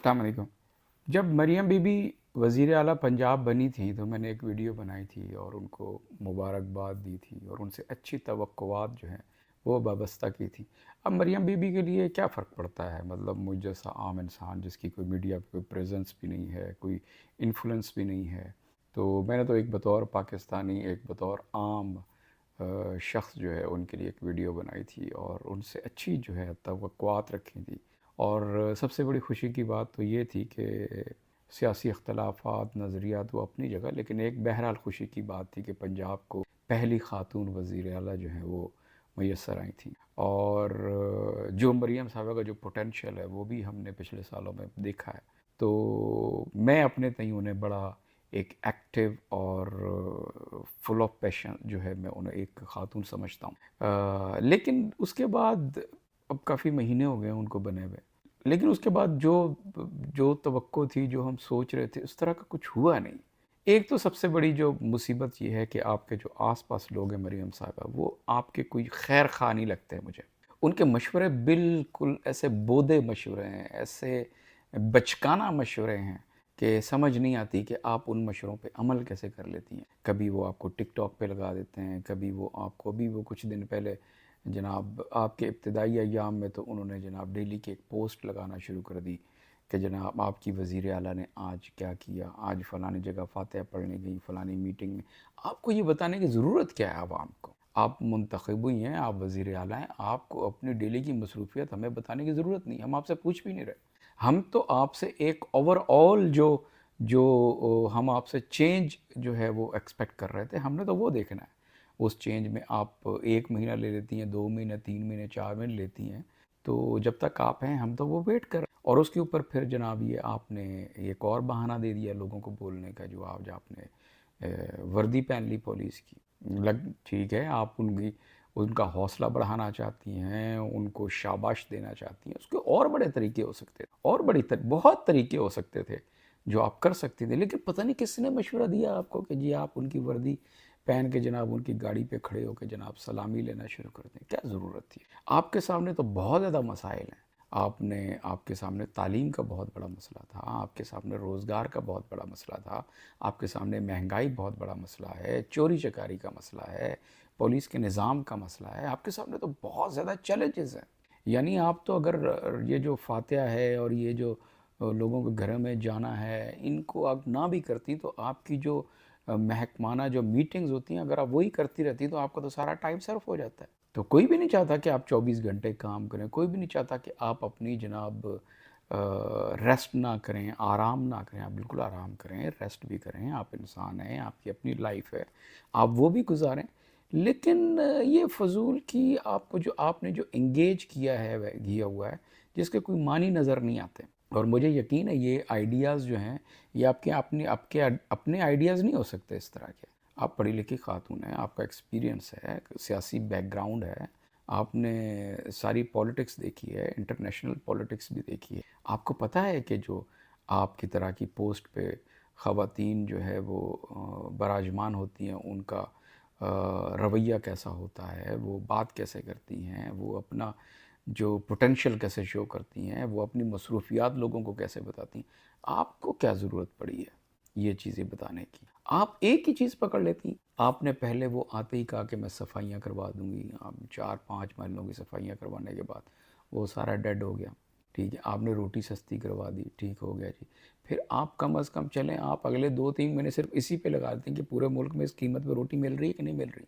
السلام علیکم۔ جب مریم بی بی وزیر اعلیٰ پنجاب بنی تھی تو میں نے ایک ویڈیو بنائی تھی اور ان کو مبارکباد دی تھی اور ان سے اچھی توقعات جو ہیں وہ وابستہ کی تھی۔ اب مریم بی بی کے لیے کیا فرق پڑتا ہے؟ مطلب مجھ جیسا عام انسان جس کی کوئی میڈیا پہ کوئی پریزنس بھی نہیں ہے، کوئی انفلوئنس بھی نہیں ہے، تو میں نے تو ایک بطور پاکستانی، ایک بطور عام شخص جو ہے ان کے لیے ایک ویڈیو بنائی تھی اور ان سے اچھی جو ہے توقعات رکھی تھی۔ اور سب سے بڑی خوشی کی بات تو یہ تھی کہ سیاسی اختلافات، نظریات وہ اپنی جگہ، لیکن ایک بہرحال خوشی کی بات تھی کہ پنجاب کو پہلی خاتون وزیر اعلیٰ جو ہیں وہ میسر آئی تھیں۔ اور جو مریم صاحبہ کا جو پوٹینشیل ہے وہ بھی ہم نے پچھلے سالوں میں دیکھا ہے۔ تو میں اپنے تئیں انہیں بڑا ایک ایکٹیو اور فل آف پیشن جو ہے میں انہیں ایک خاتون سمجھتا ہوں۔ لیکن اس کے بعد اب کافی مہینے ہو گئے ان کو بنے ہوئے، لیکن اس کے بعد جو توقع تھی، جو ہم سوچ رہے تھے، اس طرح کا کچھ ہوا نہیں۔ ایک تو سب سے بڑی جو مصیبت یہ ہے کہ آپ کے جو آس پاس لوگ ہیں مریم صاحبہ، وہ آپ کے کوئی خیر خواہ نہیں لگتے ہیں مجھے۔ ان کے مشورے بالکل ایسے بودے مشورے ہیں، ایسے بچکانہ مشورے ہیں کہ سمجھ نہیں آتی کہ آپ ان مشوروں پہ عمل کیسے کر لیتی ہیں۔ کبھی وہ آپ کو ٹک ٹاک پہ لگا دیتے ہیں، کبھی وہ آپ کو، ابھی وہ کچھ دن پہلے جناب آپ کے ابتدائی ایام میں تو انہوں نے جناب ڈیلی کی ایک پوسٹ لگانا شروع کر دی کہ جناب آپ کی وزیر اعلیٰ نے آج کیا کیا، آج فلانی جگہ فاتحہ پڑھنے گئی، فلانی میٹنگ میں۔ آپ کو یہ بتانے کی ضرورت کیا ہے عوام کو؟ آپ منتخب ہوئی ہیں، آپ وزیر اعلیٰ ہیں، آپ کو اپنی ڈیلی کی مصروفیت ہمیں بتانے کی ضرورت نہیں، ہم آپ سے پوچھ بھی نہیں رہے۔ ہم تو آپ سے ایک اوور آل جو ہم آپ سے چینج جو ہے وہ ایکسپیکٹ کر رہے تھے، ہم نے تو وہ دیکھنا ہے۔ اس چینج میں آپ 1 مہینہ لے لیتی ہیں، 2 مہینے، 3 مہینے، 4 مہینے لیتی ہیں، تو جب تک آپ ہیں ہم تو وہ ویٹ کر رہے ہیں۔ اور اس کے اوپر پھر جناب یہ آپ نے ایک اور بہانہ دے دیا لوگوں کو بولنے کا، جو آپ نے وردی پہن لی پولیس کی۔ ٹھیک ہے، آپ ان کا حوصلہ بڑھانا چاہتی ہیں، ان کو شاباش دینا چاہتی ہیں، اس کے اور بڑے طریقے ہو سکتے تھے، اور بہت طریقے ہو سکتے تھے جو آپ کر سکتی تھے، لیکن پتہ نہیں کس نے مشورہ دیا آپ کو کہ جی آپ ان کی وردی پہن کے جناب ان کی گاڑی پہ کھڑے ہو کے جناب سلامی لینا شروع کر دیں۔ کیا ضرورت تھی؟ آپ کے سامنے تو بہت زیادہ مسائل ہیں۔ آپ کے سامنے تعلیم کا بہت بڑا مسئلہ تھا، آپ کے سامنے روزگار کا بہت بڑا مسئلہ تھا، آپ کے سامنے مہنگائی بہت بڑا مسئلہ ہے، چوری چکاری کا مسئلہ ہے، پولیس کے نظام کا مسئلہ ہے۔ آپ کے سامنے تو بہت زیادہ چیلنجز ہیں۔ یعنی آپ تو اگر یہ جو فاتحہ ہے اور یہ جو لوگوں کے گھروں میں جانا ہے، ان کو آپ نہ بھی کرتی تو آپ کی جو محکمانہ جو میٹنگز ہوتی ہیں، اگر آپ وہی کرتی رہتی تو آپ کا تو سارا ٹائم صرف ہو جاتا ہے۔ تو کوئی بھی نہیں چاہتا کہ آپ 24 گھنٹے کام کریں، کوئی بھی نہیں چاہتا کہ آپ اپنی جناب ریسٹ نہ کریں، آرام نہ کریں۔ آپ بالکل آرام کریں، ریسٹ بھی کریں، آپ انسان ہیں، آپ کی اپنی لائف ہے، آپ وہ بھی گزاریں۔ لیکن یہ فضول کی آپ نے جو انگیج کیا ہوا ہے، جس کے کوئی معنی نظر نہیں آتے۔ اور مجھے یقین ہے یہ آئیڈیاز جو ہیں یہ آپ کے اپنے آئیڈیاز نہیں ہو سکتے اس طرح کے۔ آپ پڑھی لکھی خاتون ہیں، آپ کا ایکسپیرینس ہے، سیاسی بیک گراؤنڈ ہے، آپ نے ساری پولیٹکس دیکھی ہے، انٹرنیشنل پولیٹکس بھی دیکھی ہے۔ آپ کو پتہ ہے کہ جو آپ کی طرح کی پوسٹ پہ خواتین جو ہے وہ براجمان ہوتی ہیں، ان کا رویہ کیسا ہوتا ہے، وہ بات کیسے کرتی ہیں، وہ اپنا جو پوٹینشیل کیسے شو کرتی ہیں، وہ اپنی مصروفیات لوگوں کو کیسے بتاتی ہیں۔ آپ کو کیا ضرورت پڑی ہے یہ چیزیں بتانے کی؟ آپ ایک ہی چیز پکڑ لیتی۔ آپ نے پہلے وہ آتے ہی کہا کہ میں صفائیاں کروا دوں گی، آپ 4-5 محلوں کی صفائیاں کروانے کے بعد وہ سارا ڈیڈ ہو گیا۔ ٹھیک ہے، آپ نے روٹی سستی کروا دی، ٹھیک ہو گیا جی۔ پھر آپ کم از کم چلیں، آپ اگلے 2-3 مہینے صرف اسی پہ لگا دیتے ہیں کہ پورے ملک میں اس قیمت پہ روٹی مل رہی ہے کہ نہیں مل رہی۔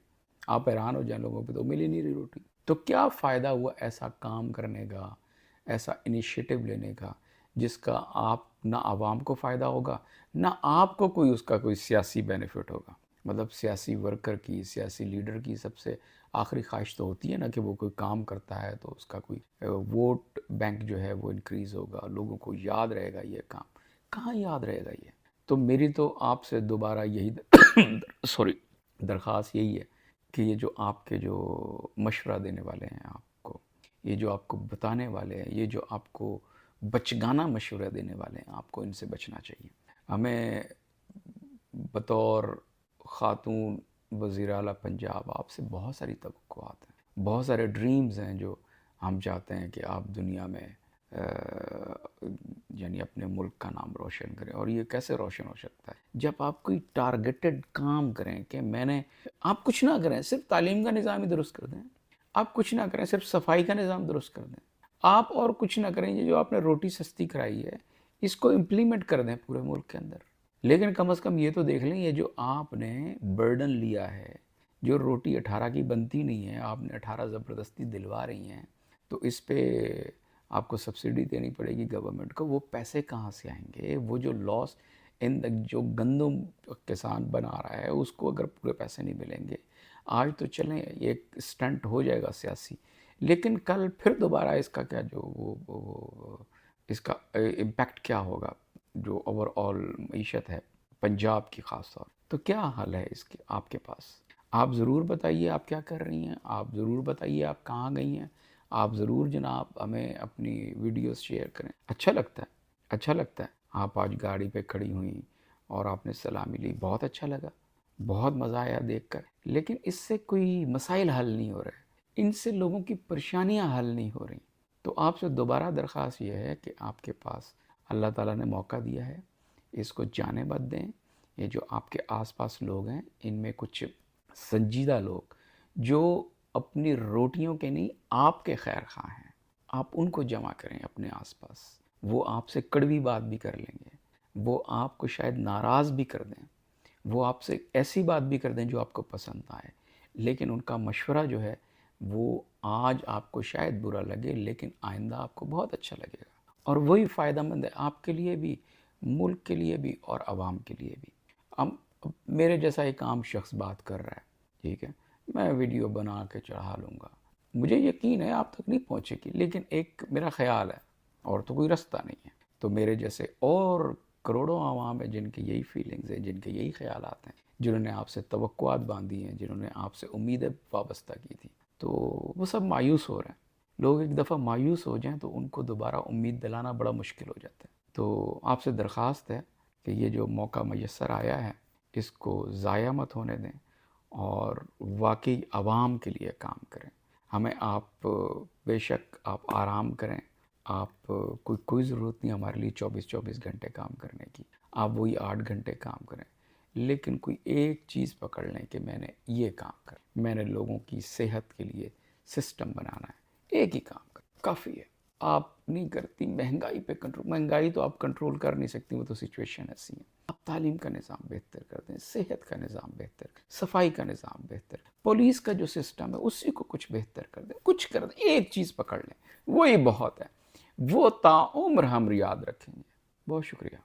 آپ حیران ہو جائیں، لوگوں پہ تو مل ہی نہیں رہی روٹی۔ تو کیا فائدہ ہوا ایسا کام کرنے کا، ایسا انیشیٹو لینے کا، جس کا آپ نہ عوام کو فائدہ ہوگا، نہ آپ کو اس کا کوئی سیاسی بینیفٹ ہوگا۔ مطلب سیاسی ورکر کی، سیاسی لیڈر کی سب سے آخری خواہش تو ہوتی ہے نا کہ وہ کوئی کام کرتا ہے تو اس کا کوئی ووٹ بینک جو ہے وہ انکریز ہوگا، لوگوں کو یاد رہے گا یہ کام۔ کہاں یاد رہے گا یہ؟ تو میری تو آپ سے دوبارہ یہی سوری درخواست یہی ہے کہ یہ جو آپ کے جو مشورہ دینے والے ہیں آپ کو، یہ جو آپ کو بتانے والے ہیں، یہ جو آپ کو بچگانہ مشورہ دینے والے ہیں، آپ کو ان سے بچنا چاہیے۔ ہمیں بطور خاتون وزیر اعلیٰ پنجاب آپ سے بہت ساری توقعات ہیں، بہت سارے ڈریمز ہیں جو ہم چاہتے ہیں کہ آپ دنیا میں یعنی اپنے ملک کا نام روشن کریں. اور یہ کیسے روشن ہو سکتا ہے؟ جب آپ کوئی ٹارگیٹڈ کام کریں کہ آپ کچھ نہ کریں، صرف تعلیم کا نظام ہی درست کر دیں. آپ کچھ نہ کریں، صرف صفائی کا نظام درست کر دیں. آپ اور کچھ نہ کریں، یہ جو آپ نے روٹی سستی کرائی ہے اس کو امپلیمنٹ کر دیں پورے ملک کے اندر. لیکن کم از کم یہ تو دیکھ لیں، یہ جو آپ نے برڈن لیا ہے، جو روٹی 18 کی بنتی نہیں ہے، آپ نے 18 زبردستی دلوا رہی ہیں، تو اس پہ آپ کو سبسڈی دینی پڑے گی گورنمنٹ کو. وہ پیسے کہاں سے آئیں گے؟ وہ جو لاس جو گندم کسان بنا رہا ہے اس کو اگر پورے پیسے نہیں ملیں گے. آج تو چلیں یہ ایک اسٹنٹ ہو جائے گا سیاسی، لیکن کل پھر دوبارہ اس کا کیا اس کا امپیکٹ کیا ہوگا جو اوور آل معیشت ہے پنجاب کی خاص طور. تو کیا حل ہے اس کے آپ کے پاس؟ آپ ضرور بتائیے آپ کیا کر رہی ہیں، آپ ضرور بتائیے آپ کہاں گئی ہیں، آپ ضرور جناب ہمیں اپنی ویڈیوز شیئر کریں. اچھا لگتا ہے، اچھا لگتا ہے. آپ آج گاڑی پہ کھڑی ہوئیں اور آپ نے سلامی لی، بہت اچھا لگا، بہت مزہ آیا دیکھ کر. لیکن اس سے کوئی مسائل حل نہیں ہو رہے، ان سے لوگوں کی پریشانیاں حل نہیں ہو رہی. تو آپ سے دوبارہ درخواست یہ ہے کہ آپ کے پاس اللہ تعالیٰ نے موقع دیا ہے، اس کو جانے مت دیں. یہ جو آپ کے آس پاس لوگ ہیں، ان میں کچھ سنجیدہ لوگ جو اپنی روٹیوں کے نہیں آپ کے خیر خواہ ہیں، آپ ان کو جمع کریں اپنے آس پاس. وہ آپ سے کڑوی بات بھی کر لیں گے، وہ آپ کو شاید ناراض بھی کر دیں، وہ آپ سے ایسی بات بھی کر دیں جو آپ کو پسند آئے، لیکن ان کا مشورہ جو ہے وہ آج آپ کو شاید برا لگے لیکن آئندہ آپ کو بہت اچھا لگے گا، اور وہی فائدہ مند ہے آپ کے لیے بھی، ملک کے لیے بھی اور عوام کے لیے بھی. اب میرے جیسا ایک عام شخص بات کر رہا ہے، ٹھیک ہے، میں ویڈیو بنا کے چڑھا لوں گا، مجھے یقین ہے آپ تک نہیں پہنچے گی، لیکن ایک میرا خیال ہے، اور تو کوئی رستہ نہیں ہے. تو میرے جیسے اور کروڑوں عوام ہیں جن کی یہی فیلنگز ہیں، جن کے یہی خیالات ہیں، جنہوں نے آپ سے توقعات باندھی ہیں، جنہوں نے آپ سے امیدیں وابستہ کی تھی، تو وہ سب مایوس ہو رہے ہیں. لوگ ایک دفعہ مایوس ہو جائیں تو ان کو دوبارہ امید دلانا بڑا مشکل ہو جاتا ہے. تو آپ سے درخواست ہے کہ یہ جو موقع میسر آیا ہے اس کو ضائع مت ہونے دیں، اور واقعی عوام کے لیے کام کریں. ہمیں آپ بے شک آپ آرام کریں، آپ کوئی ضرورت نہیں ہمارے لیے 24 گھنٹے کام کرنے کی، آپ وہی 8 گھنٹے کام کریں، لیکن کوئی ایک چیز پکڑ لیں کہ میں نے یہ کام کریں، میں نے لوگوں کی صحت کے لیے سسٹم بنانا ہے. ایک ہی کام کریں کافی ہے. آپ نہیں کرتی مہنگائی پہ کنٹرول، مہنگائی تو آپ کنٹرول کر نہیں سکتی، وہ تو سچویشن ایسی ہے. آپ تعلیم کا نظام بہتر کر دیں، صحت کا نظام بہتر کریں، صفائی کا نظام بہتر کریں، پولیس کا جو سسٹم ہے اسی کو کچھ بہتر کر دیں، کچھ کر دیں، ایک چیز پکڑ لیں، وہی بہت ہے، وہ تا عمر ہم یاد رکھیں گے. بہت شکریہ.